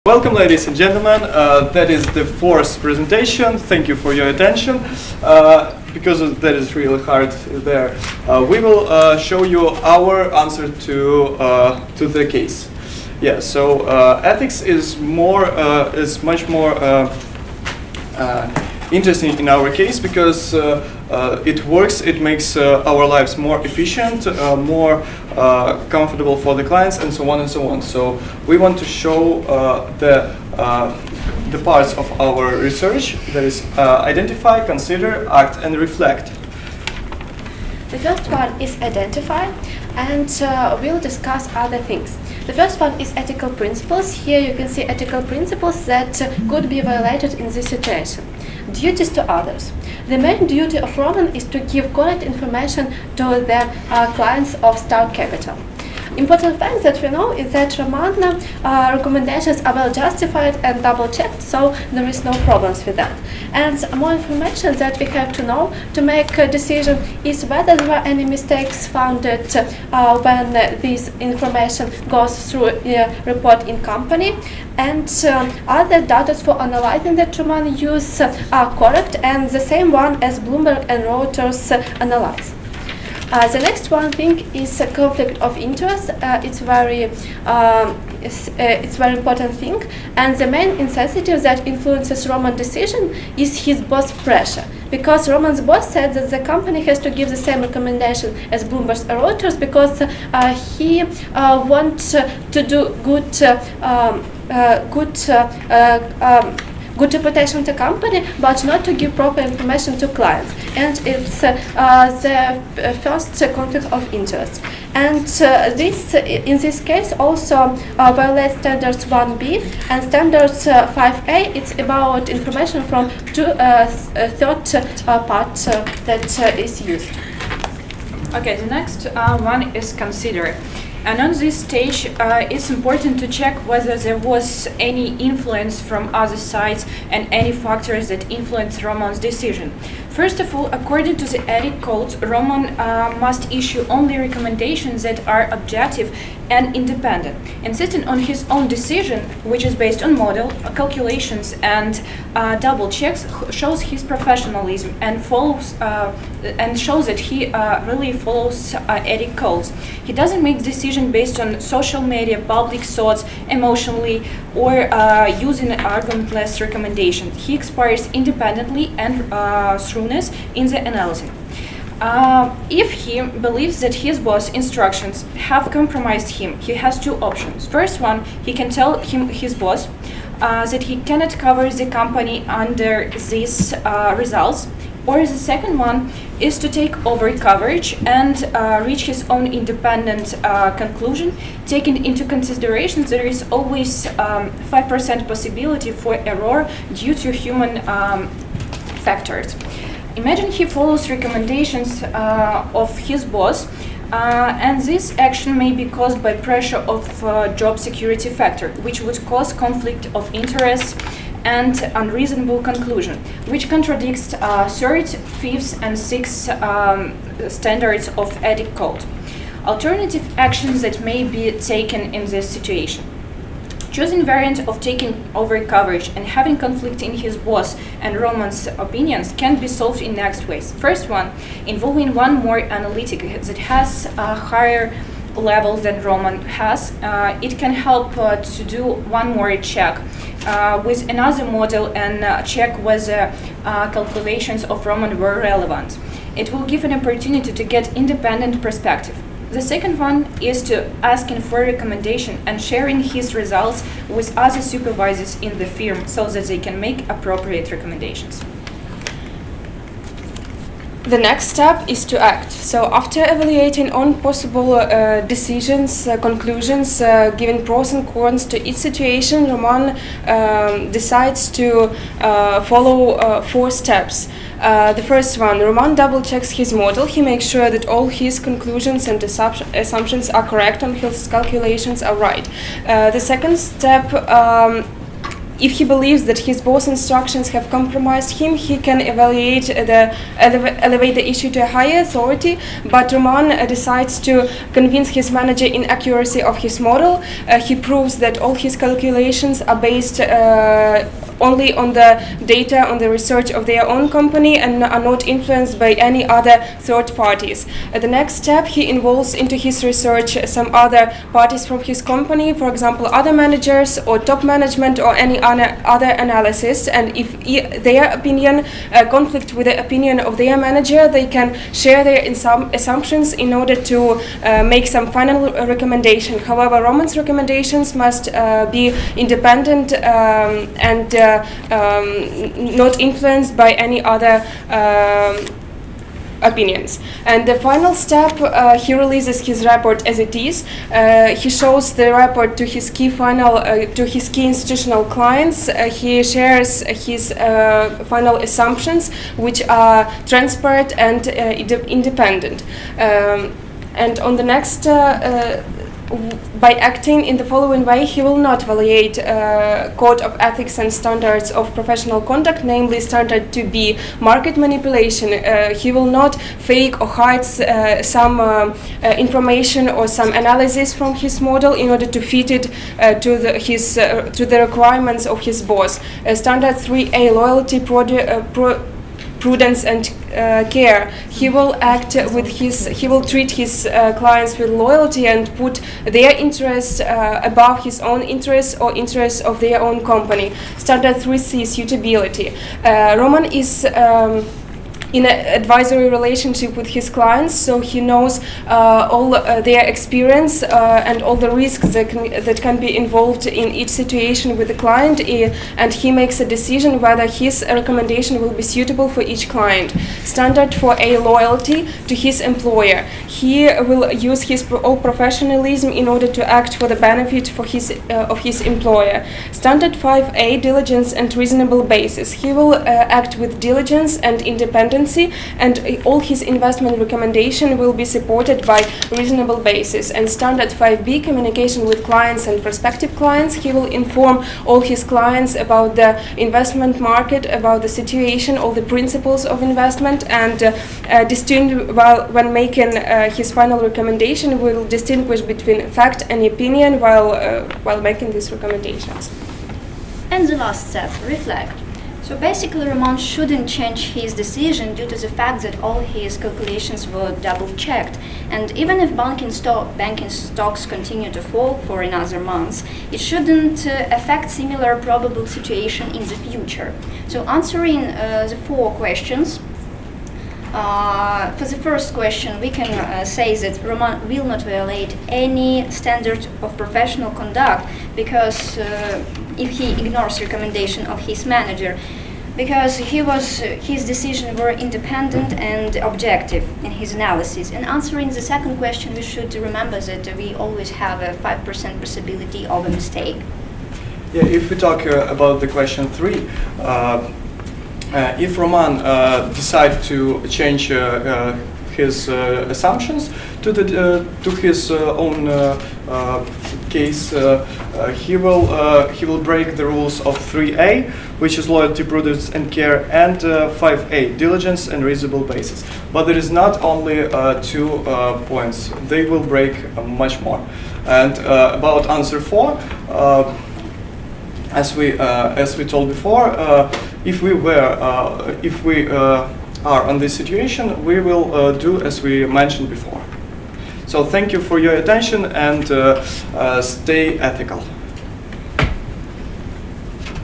Welcome, ladies and gentlemen. That is the fourth presentation. Thank you for your attention. Because that is really hard there, we will show you our answer to the case. Yeah. So ethics is much more interesting in our case because it works. It makes our lives more efficient, more comfortable for the clients, and so on and so on. So we want to show the parts of our research, that is identify, consider, act, and reflect. The first one is identify, and we'll discuss other things. The first one is ethical principles. Here you can see ethical principles that could be violated in this situation. Duties to others. The main duty of Roman is to give correct information to the clients of Star Capital. Important fact that we know is that Roman recommendations are well justified and double checked, so there is no problems with that. And more information that we have to know to make a decision is whether there are any mistakes found when this information goes through a report in company, and other data for analyzing that Roman use are correct and the same one as Bloomberg and Reuters analyze. The next one thing is a conflict of interest. It's very important thing, and the main insensitive that influences Roman's decision is his boss pressure, because Roman's boss said that the company has to give the same recommendation as Bloomberg and Reuters because he wants to do good reputation to company, but not to give proper information to clients. And it's the first conflict of interest. And this, in this case, also violates standards 1B and standards 5A. It's about information from third part that is used. Okay, the next one is consider. And on this stage, it's important to check whether there was any influence from other sides and any factors that influenced Roman's decision. First of all, according to the ethics codes, Roman must issue only recommendations that are objective and independent. Insisting on his own decision, which is based on model, calculations, and double checks, shows his professionalism and shows that he really follows ethics codes. He doesn't make decisions based on social media, public thoughts, emotionally, or using argumentless recommendations. He expires independently and thoroughness in the analysis. If he believes that his boss' instructions have compromised him, he has two options. First one, he can tell his boss that he cannot cover the company under these results, or the second one is to take over coverage and reach his own independent conclusion. Taking into consideration there is always 5% possibility for error due to human factors. Imagine he follows recommendations of his boss, and this action may be caused by pressure of job security factor, which would cause conflict of interest and unreasonable conclusion, which contradicts third, fifth, and sixth standards of ethics code. Alternative actions that may be taken in this situation. Choosing variant of taking over coverage and having conflict in his boss and Roman's opinions can be solved in next ways. First one, involving one more analytic that has a higher level than Roman has. It can help to do one more check with another model and check whether calculations of Roman were relevant. It will give an opportunity to get independent perspective. The second one is to asking for recommendation and sharing his results with other supervisors in the firm so that they can make appropriate recommendations. The next step is to act. So after evaluating all possible decisions, conclusions, giving pros and cons to each situation, Roman decides to follow 4 steps. The first one, Roman double checks his model. He makes sure that all his conclusions and assumptions are correct and his calculations are right. The second step if he believes that his boss instructions have compromised him, he can elevate the issue to a higher authority. But Roman decides to convince his manager in accuracy of his model. He proves that all his calculations are based only on the data, on the research of their own company, and are not influenced by any other third parties. The next step, he involves into his research some other parties from his company, for example, other managers or top management or any other analysis. And if their opinion conflict with the opinion of their manager, they can share their assumptions in order to make some final recommendation. However, Roman's recommendations must be independent and not influenced by any other opinions. And the final step, he releases his report as it is. He shows the report to his key institutional clients. He shares his final assumptions, which are transparent and independent. And on the next by acting in the following way, he will not violate Code of Ethics and Standards of Professional Conduct, namely Standard 2B, market manipulation. He will not fake or hide some information or some analysis from his model in order to fit it to the requirements of his boss. Standard 3A, loyalty, prudence and care. He will he will treat his clients with loyalty and put their interests above his own interests or interests of their own company. Standard 3C, suitability. Roman is in an advisory relationship with his clients, so he knows all their experience and all the risks that can be involved in each situation with the client, and he makes a decision whether his recommendation will be suitable for each client. Standard 4A, loyalty to his employer. He will use his all professionalism in order to act for the benefit of his employer. Standard 5A, diligence and reasonable basis. He will act with diligence and independence, and all his investment recommendation will be supported by reasonable basis. And Standard 5B, communication with clients and prospective clients. He will inform all his clients about the investment market, about the situation, all the principles of investment, and when making his final recommendation, will distinguish between fact and opinion while making these recommendations. And the last step, reflect. So basically, Roman shouldn't change his decision due to the fact that all his calculations were double-checked. And even if banking stocks continue to fall for another month, it shouldn't affect similar probable situation in the future. So answering the 4 questions, for the first question, we can say that Roman will not violate any standard of professional conduct, because if he ignores recommendation of his manager, because his decisions were independent and objective in his analysis. And answering the second question, we should remember that we always have a 5% possibility of a mistake. Yeah, if we talk about the question 3, if Roman decides to change his assumptions to his own case, he will break the rules of 3A, which is loyalty, prudence and care, and 5A, diligence and reasonable basis. But there is not only 2 points; they will break much more. And about answer 4. As we told before, if we are on this situation, we will do as we mentioned before. So thank you for your attention, and stay ethical.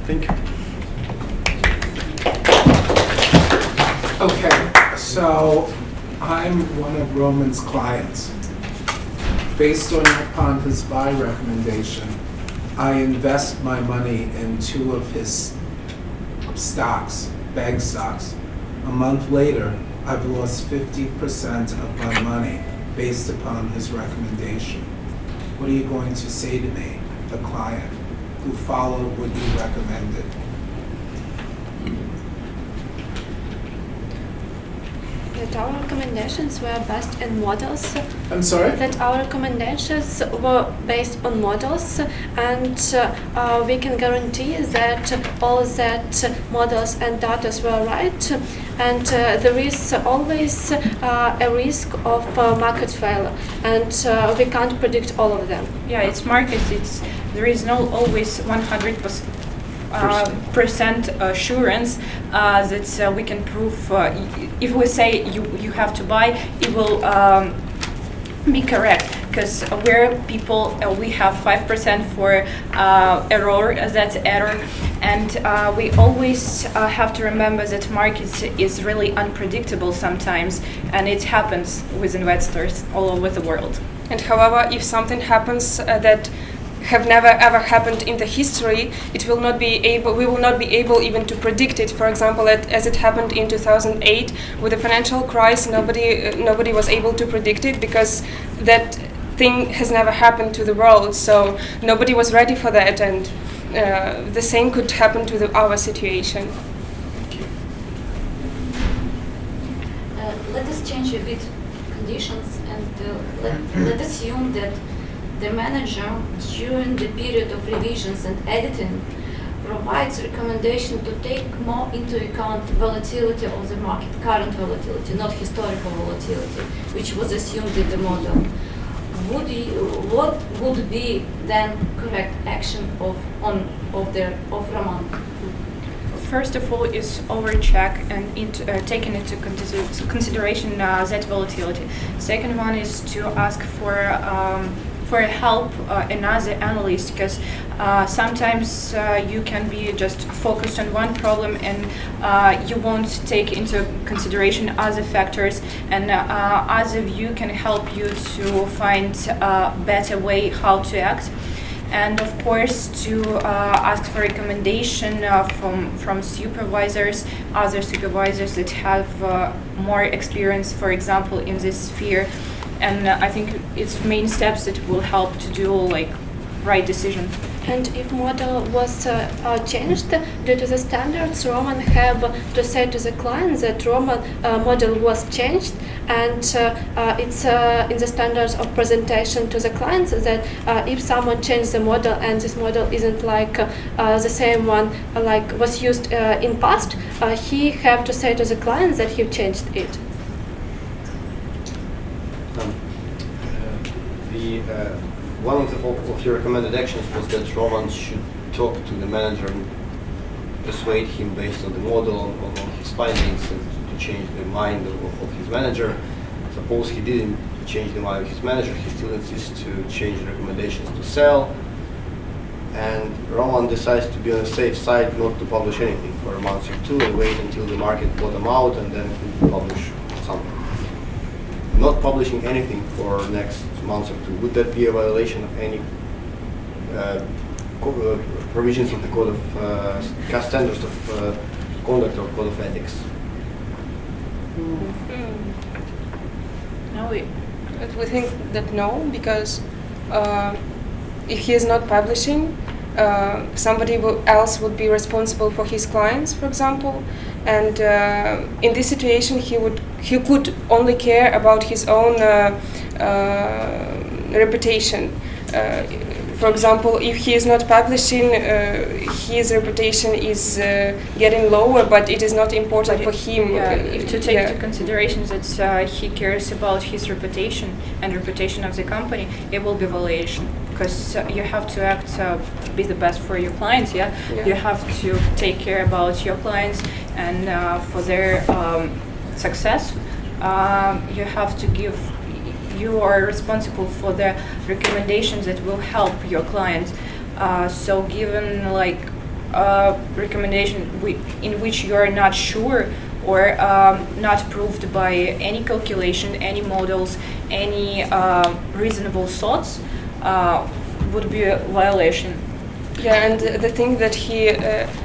Thank you. Okay, so I'm one of Roman's clients. Based upon his buy recommendation, I invest my money in 2 of his stocks, bag stocks. A month later, I've lost 50% of my money based upon his recommendation. What are you going to say to me, the client, who followed what you recommended? that our recommendations were based on models. I'm sorry? That our recommendations were based on models, and we can guarantee that all that models and data were right. And there is always a risk of market failure, and we can't predict all of them. Yeah, it's markets. There is no always 100% assurance that we can prove. If we say you have to buy, it will be correct. Because where people we have 5% for error, that's error, and we always have to remember that markets is really unpredictable sometimes, and it happens with investors all over the world. And however, if something happens that have never ever happened in the history, we will not be able even to predict it. For example, as it happened in 2008 with the financial crisis, nobody was able to predict it because that thing has never happened to the world. So nobody was ready for that, and the same could happen to our situation. Let us change a bit conditions and let us assume that the manager, during the period of revisions and editing, provides recommendation to take more into account volatility of the market, current volatility, not historical volatility, which was assumed in the model. What would be then correct action of Roman? First of all, is overcheck and taking into consideration that volatility. Second one is to ask for help another analyst, because sometimes you can be just focused on one problem and you won't take into consideration other factors, and other view can help you to find a better way how to act. And of course, to ask for recommendation from supervisors, other supervisors that have more experience, for example, in this sphere. And I think it's main steps that will help to do like right decision. And if model was changed due to the standards, Roman have to say to the client that Roman model was changed, and it's in the standards of presentation to the clients that if someone changed the model and this model isn't like the same one like was used in past, he have to say to the client that he changed it. One of your recommended actions was that Roman should talk to the manager and persuade him based on the model, on his findings, and to change the mind of his manager. Suppose he didn't change the mind of his manager, he still insists to change the recommendations to sell, and Roman decides to be on the safe side, not to publish anything for a month or two and wait until the market bottom out and then publish something. Not publishing anything for next month or two, would that be a violation of any provisions of the code of standards of conduct or code of ethics? No, We think that no, because if he is not publishing, somebody else would be responsible for his clients, for example, and in this situation he could only care about his own reputation. For example, if he is not publishing, his reputation is getting lower, but it is not important for him. If to take into consideration that he cares about his reputation and reputation of the company, it will be violation, because you have to act to be the best for your clients. You have to take care about your clients, and for their success, you have to give. You are responsible for the recommendations that will help your client. So given like recommendation in which you are not sure or not proved by any calculation, any models, any reasonable thoughts, would be a violation. Yeah, and the thing that he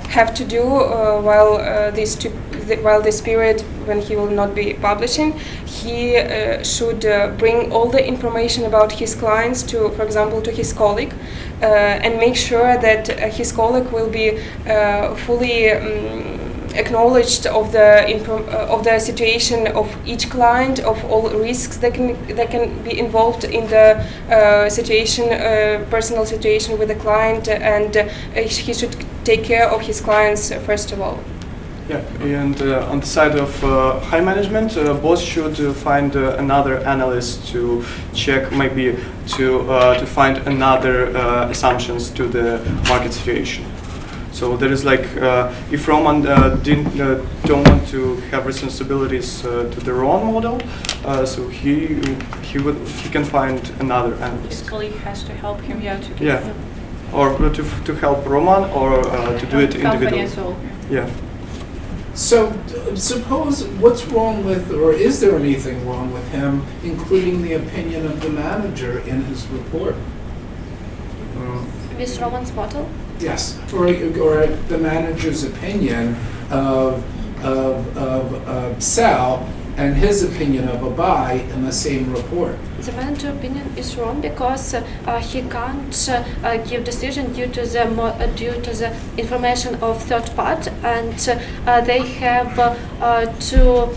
have to do while this period when he will not be publishing, he should bring all the information about his clients to, for example, to his colleague, and make sure that his colleague will be fully acknowledged of the situation of each client, of all risks that can be involved in the personal situation with the client, and he should take care of his clients first of all. Yeah, and on the side of high management, boss should find another analyst to check, maybe to find another assumptions to the market situation. So there is like, if Roman don't want to have responsibilities to their own model, so he can find another His analyst. colleague has to help him, to give Yeah, or to help Roman, or to do it company individually. as well. Yeah. So suppose, what's wrong with, or is there anything wrong with him including the opinion of the manager in his report? With Roman's model? Yes, or the manager's opinion of sell and his opinion of a buy in the same report. The manager opinion is wrong because he can't give decision due to the information of third part, and they have to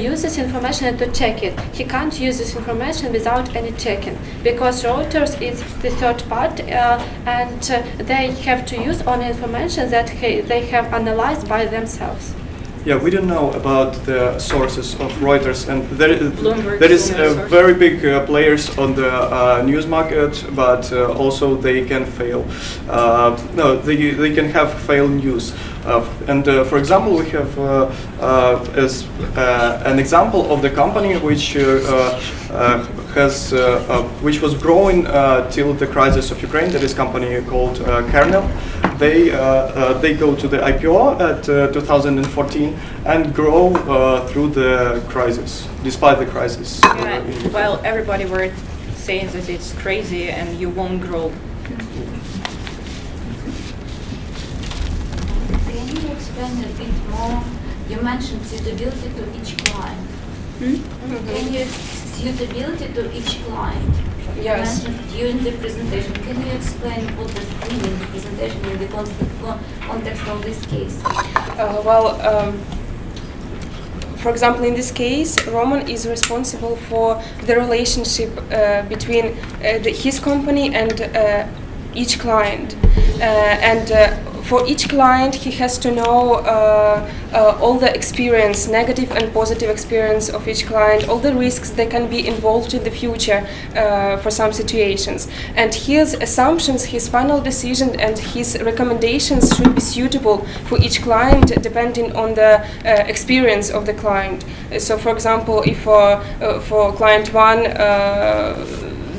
use this information and to check it. He can't use this information without any checking because Reuters is the third part, and they have to use only information that they have analyzed by themselves. Yeah, we don't know about the sources of Reuters, and there Bloomberg is is one very big players on the news market, but also they can fail. No, they can have failed news. And for example, we have as an example of the company which which was growing till the crisis of Ukraine. That is company called Kernel. They go to the IPO at 2014 and grow through the crisis, despite the crisis. Yeah, while everybody were saying that it's crazy and you won't grow. Can you explain a bit more? You mentioned suitability to each client. Can you suitability to each client? You Yes. mentioned during the presentation. Can you explain what does it mean in the presentation in the context of this case? For example, in this case, Roman is responsible for the relationship between his company and each client. For each client, he has to know all the experience, negative and positive experience of each client, all the risks that can be involved in the future for some situations. And his assumptions, his final decision and his recommendations should be suitable for each client depending on the experience of the client. So for example, if for client one,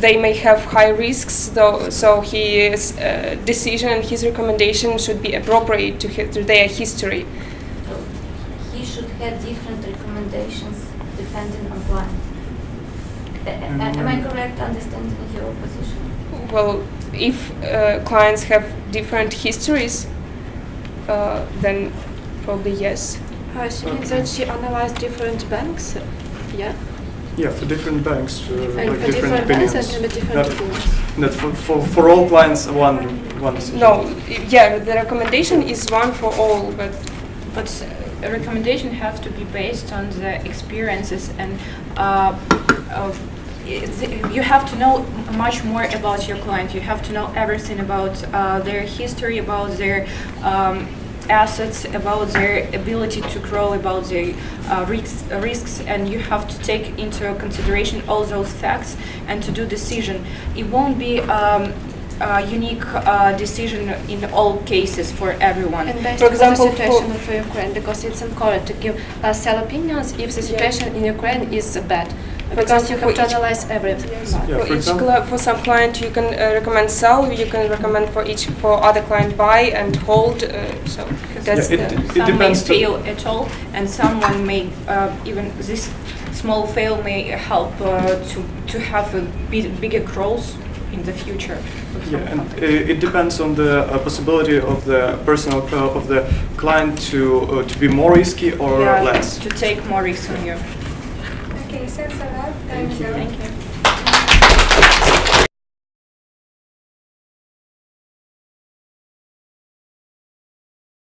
they may have high risks, so his decision and his recommendation should be appropriate to their history. So he should have different recommendations depending on client. Am I correct understanding your position? Well, if clients have different histories, then probably yes. Assuming that she analyzed different banks, yeah? Yeah, for different banks, And like for different banks opinions. and with different Not- opinions. Not for all clients, one decision. No, yeah, the recommendation is one for all, but But a recommendation has to be based on the experiences and you have to know much more about your client. You have to know everything about their history, about their assets, about their ability to grow, about their risks, and you have to take into consideration all those facts and to do decision. It won't be a unique decision in all cases for everyone. And based For on example, the situation of Ukraine, because it's incorrect to give sell opinions if the situation in Ukraine is bad. Because you have to analyze everything. Yeah, for example- for some client you can recommend sell, you can recommend for other client buy and hold. So that's Yeah, the, it Some may depends to- fail at all, and someone may even this small fail may help to have a bigger growth in the future. Yeah, and it depends on the possibility of the personal of the client to be more risky or less. To take more risks on you. Okay, thanks a lot. Thank you. Thank you.